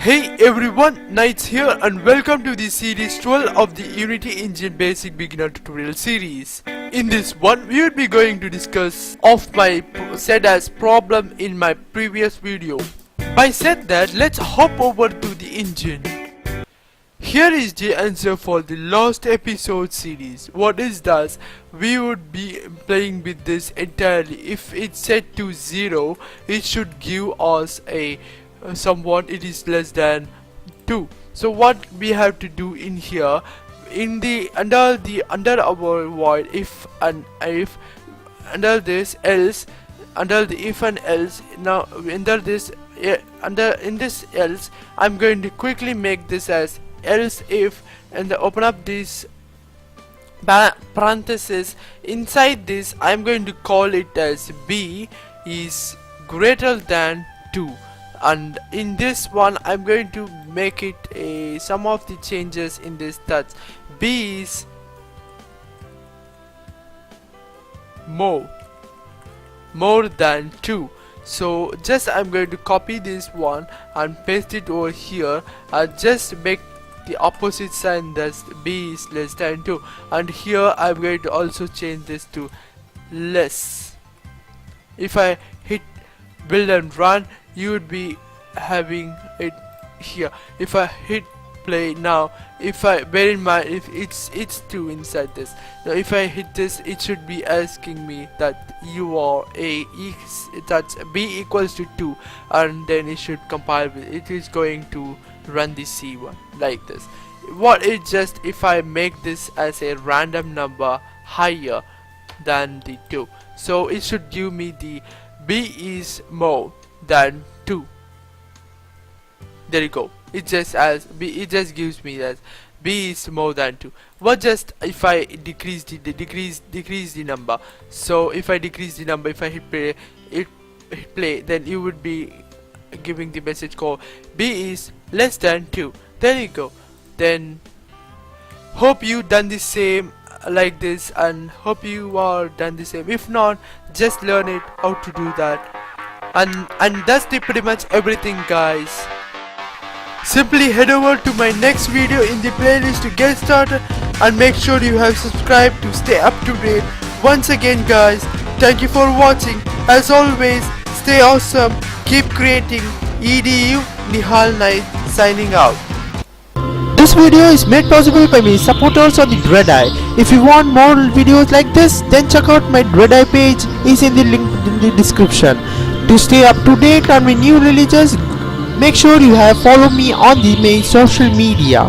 Hey everyone, Knights here and welcome to the series 12 of the Unity Engine Basic Beginner Tutorial series. In this one, we will be going to discuss of my said as problem in my previous video. By said that, let's hop over to the engine. Here is the answer for the last episode series. What is that? We would be playing with this entirely. If it's set to 0, it should give us a somewhat it is less than 2. So what we have to do in here, in the under our void if and if, under this else, under the if and else, now under this in this else, I'm going to quickly make this as else if, and open up this parenthesis. Inside this I'm going to call it as b is greater than 2, and in this one I'm going to make it some of the changes in this, that b is more than 2. So just I'm going to copy this one and paste it over here and just make the opposite sign, that b is less than 2, and here I'm going to also change this to less. If I hit build and run, you would be having it here. If I hit play now, if I bear in mind if it's 2 inside this, now if I hit this, it should be asking me that you are that's b equals to 2, and then it should compile with it is going to run the C1 like this. What is just if I make this as a random number higher than the 2, so it should give me the b is more than 2. There you go. It just as b, it just gives me that b is more than 2. What just if I decrease the number, so if I decrease the number, if I hit play, then you would be giving the message called b is less than 2. There you go. Then hope you done the same like this, and hope you are done the same. If not, just learn it how to do that, and that's pretty much everything, guys. Simply head over to my next video in the playlist to get started, and make sure you have subscribed to stay up to date. Once again, guys, thank you for watching. As always, stay awesome, keep creating. EDU Nihal Knight signing out. This video is made possible by my supporters on the Dreadeye. If you want more videos like this, then check out my Dreadeye page, is in the link in the description. To stay up to date on my new releases, make sure you have follow me on the main social media.